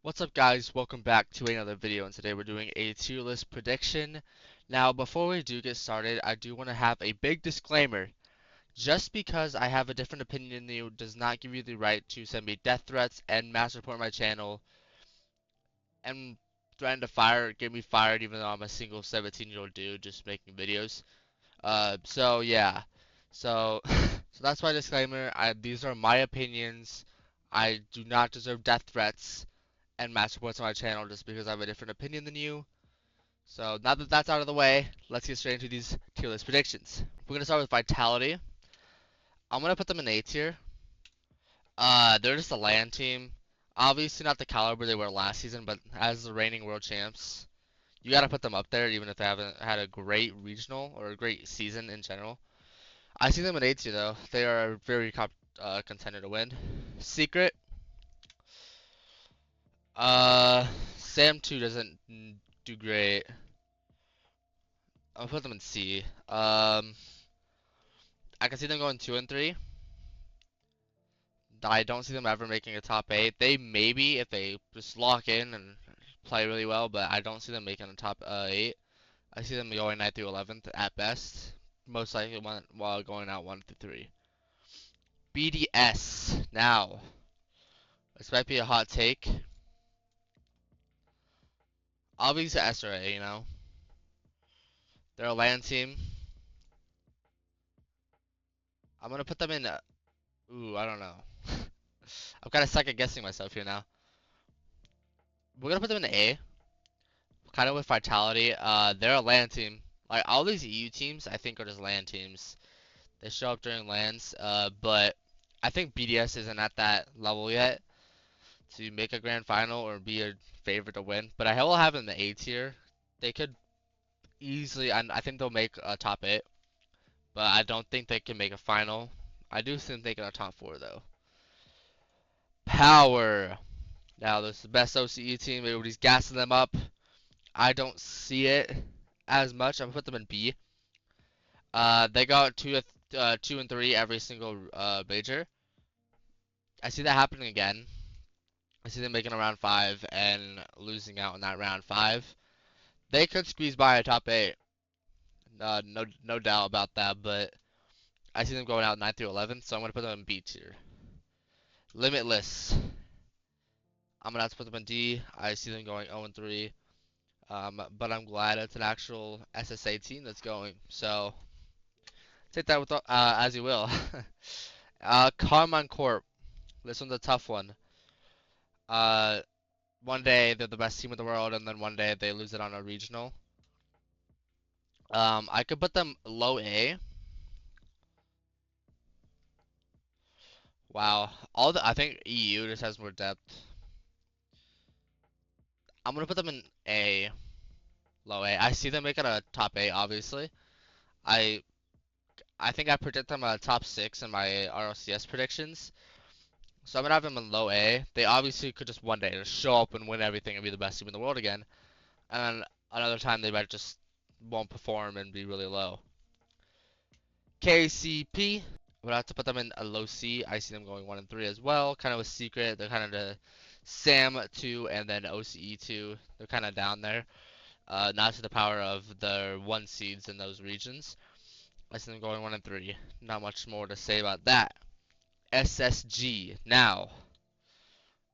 What's up guys, welcome back to another video, and today we're doing a tier list prediction. Now before we do get started, I do want to have a big disclaimer. Just because I have a different opinion than you does not give you the right to send me death threats and mass report my channel and threaten to get me fired even though I'm a single 17-year-old dude just making videos. So yeah. So, so that's my disclaimer. These are my opinions. I do not deserve death threats and mass reports on my channel just because I have a different opinion than you. So now that that's out of the way, let's get straight into these tier list predictions. We're gonna start with Vitality. I'm gonna put them in A tier. They're just a LAN team. Obviously not the caliber they were last season, but as the reigning world champs, you gotta put them up there even if they haven't had a great regional or a great season in general. I see them in A tier though. They are a very contender to win. Secret. Sam 2 doesn't do great. I'll put them in C. I can see them going 2 and 3. I don't see them ever making a top 8. They maybe if they just lock in and play really well, but I don't see them making a top 8. I see them going 9th through 11th at best. Most likely while going out 1 through 3. BDS. Now, this might be a hot take. Obviously SRA, you know. They're a LAN team. I'm gonna put them in. I don't know. I'm kind of second guessing myself here now. We're gonna put them in A, kind of with Vitality. They're a LAN team. Like all these EU teams, I think are just LAN teams. They show up during LANs, but I think BDS isn't at that level yet to make a grand final or be a favorite to win. But I will have them in the A tier. They could easily, I think they'll make a top 8, but I don't think they can make a final. I do think they can a top 4 though. Power. Now this is the best OCE team. Everybody's gassing them up. I don't see it as much. I'm gonna put them in B. They got 2 and 3 every single major. I see that happening again. I see them making a round 5 and losing out in that round 5. They could squeeze by a top 8. No doubt about that. But I see them going out 9 through 11, so I'm gonna put them in B tier. Limitless. I'm gonna have to put them in D. I see them going 0 and 3. But I'm glad it's an actual SSA team that's going. So take that with as you will. Carmine Corp. This one's a tough one. Uh, one day they're the best team in the world, and then one day they lose it on a regional. I could put them low A. Wow. I think EU just has more depth. I'm gonna put them in A, low A. I see them making a top 8, obviously. I I think I predict them a top 6 in my RLCS predictions. So I'm gonna have them in low A. They obviously could just one day just show up and win everything and be the best team in the world again. And then another time they might just won't perform and be really low. KCP, would have to put them in a low C. I see them going 1 and 3 as well. Kind of a secret. They're kind of the SAM 2 and then OCE 2. They're kind of down there. Not to the power of the 1 seeds in those regions. I see them going 1 and 3. Not much more to say about that. SSG. Now,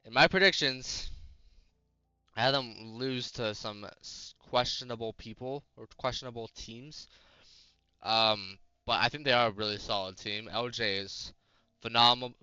in my predictions, I had them lose to some questionable people or questionable teams. But I think they are a really solid team. LJ is phenomenal.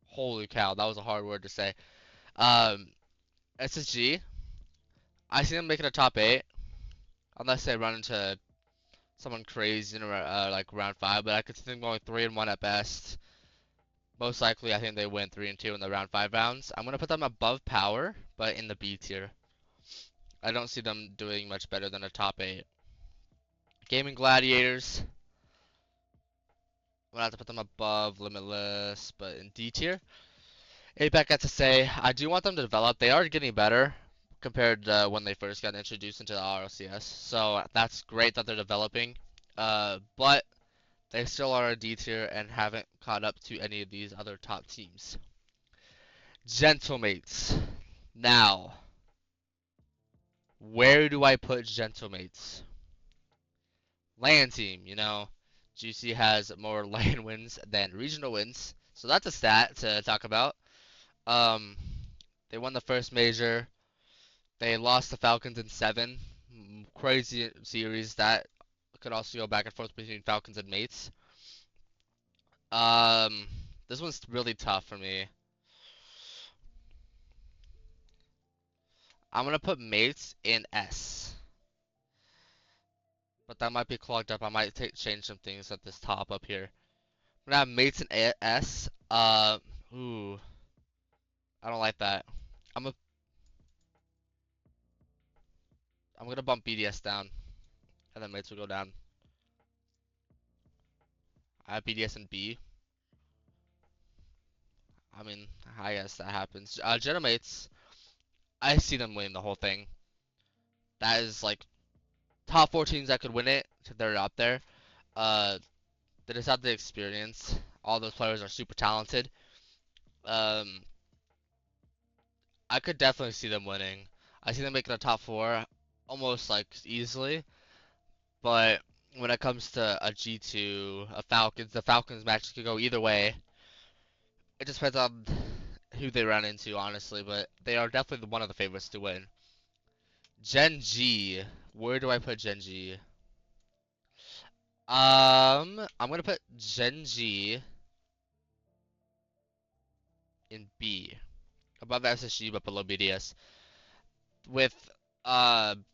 Holy cow, that was a hard word to say. Um, SSG, I see them making a top 8, unless they run into someone crazy in like round 5. But I could see them going 3 and 1 at best. Most likely, I think they win 3 and 2 in the round 5 rounds. I'm gonna put them above Power, but in the B tier. I don't see them doing much better than a top 8. Gaming Gladiators. I'm gonna have to put them above Limitless, but in D tier. APAC got to say, I do want them to develop. They are getting better compared to when they first got introduced into the RLCS. So that's great that they're developing. But They still are a D tier and haven't caught up to any of these other top teams. Gentlemates. Now, where do I put Gentlemates? LAN team, GC has more LAN wins than regional wins, so that's a stat to talk about. Um, they won the first major. They lost the Falcons in 7. Crazy series that could also go back and forth between Falcons and Mates. Um, this one's really tough for me. I'm gonna put Mates in S, but that might be clogged up. I might change some things at this top up here. I'm gonna have Mates in S. Ooh, I don't like that. I'm a, I'm gonna bump BDS down, and then Mates will go down. I have BDS in B. I mean, I guess that happens. Genomates, I see them winning the whole thing. That is like top 4 teams that could win it. They're up there. Uh, they just have the experience. All those players are super talented. Um, I could definitely see them winning. I see them making a top 4 almost like easily. But when it comes to a G2, a Falcons, the Falcons match could go either way. It just depends on who they run into, honestly. But they are definitely one of the favorites to win. Gen G. Where do I put Gen G? I'm gonna put Gen G in B, above SSG but below BDS. With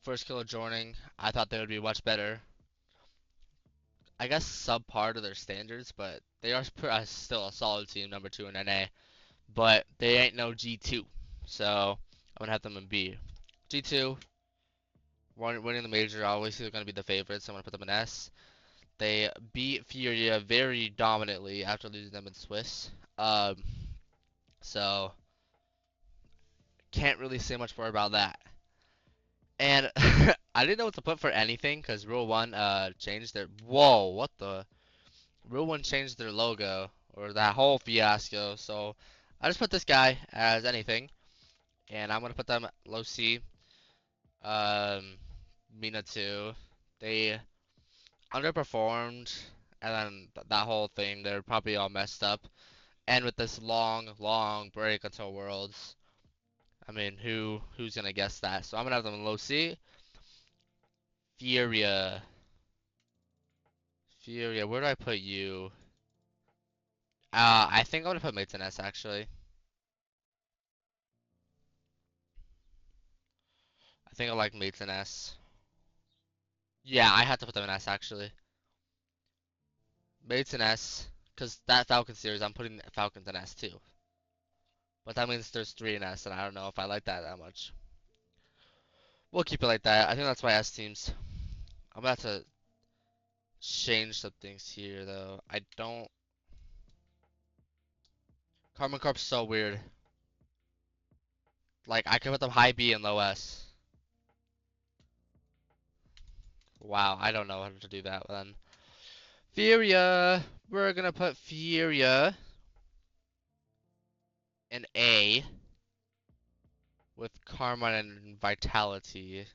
first killer joining, I thought they would be much better. I guess subpar to their standards, but they are still a solid team, number 2 in NA. But they ain't no G2, so I'm gonna have them in B. G2, winning the major, obviously they're gonna be the favorites. So I'm gonna put them in S. They beat Furia very dominantly after losing them in Swiss. Um, so can't really say much more about that. And I didn't know what to put for anything because Rule 1 changed their. Whoa, what the? Rule 1 changed their logo or that whole fiasco. So I just put this guy as anything, and I'm gonna put them low C. Um, MENA 2. They underperformed, and then that whole thing, they're probably all messed up. And with this long, long break until Worlds, I mean, who's gonna guess that? So I'm gonna have them in low C. Furia. Furia, where do I put you? I think I'm gonna put Mates in S actually. I think I like Mates in S. Yeah, I had to put them in S actually. Mates in S, because that Falcon series, I'm putting Falcons in S too. But that means there's 3 in S, and I don't know if I like that much. We'll keep it like that. I think that's my S teams. I'm about to change some things here though. I don't. Carbon Corp's so weird. Like I could put them high B and low S. Wow, I don't know how to do that then. Furia. We're gonna put Furia in A with Carmine and Vitality.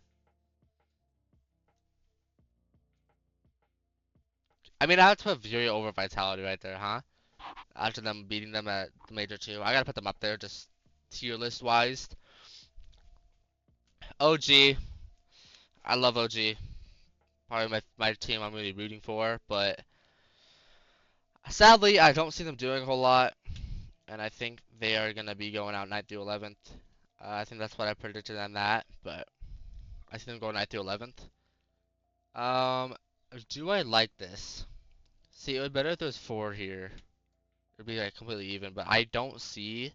I mean, I have to put Furia over Vitality right there, huh? After them beating them at the Major 2. I gotta put them up there just tier list wise. OG. I love OG. Probably my team I'm really rooting for, but sadly, I don't see them doing a whole lot, and I think they are gonna be going out 9th through 11th. I think that's what I predicted on that, but I see them going 9th through 11th. Um, do I like this? See, it would be better if there was 4 here. It'd be like completely even, but I don't see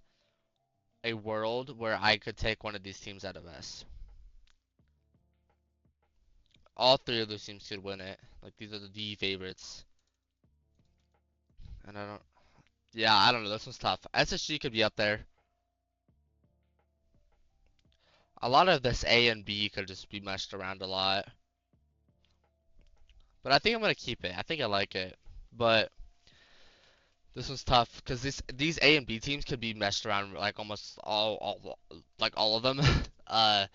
a world where I could take one of these teams out of S. All 3 of those teams could win it. Like these are the D favorites. And I don't. Yeah, I don't know. This one's tough. SSG could be up there. A lot of this A and B could just be meshed around a lot. But I think I'm gonna keep it. I think I like it. But this one's tough because these A and B teams could be messed around like almost all like all of them. uh,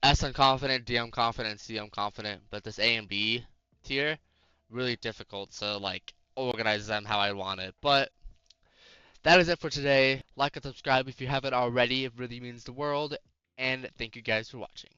S unconfident, D unconfident, C unconfident, but this A and B tier really difficult to like organize them how I want it. But that is it for today. Like and subscribe if you haven't already. It really means the world. And thank you guys for watching.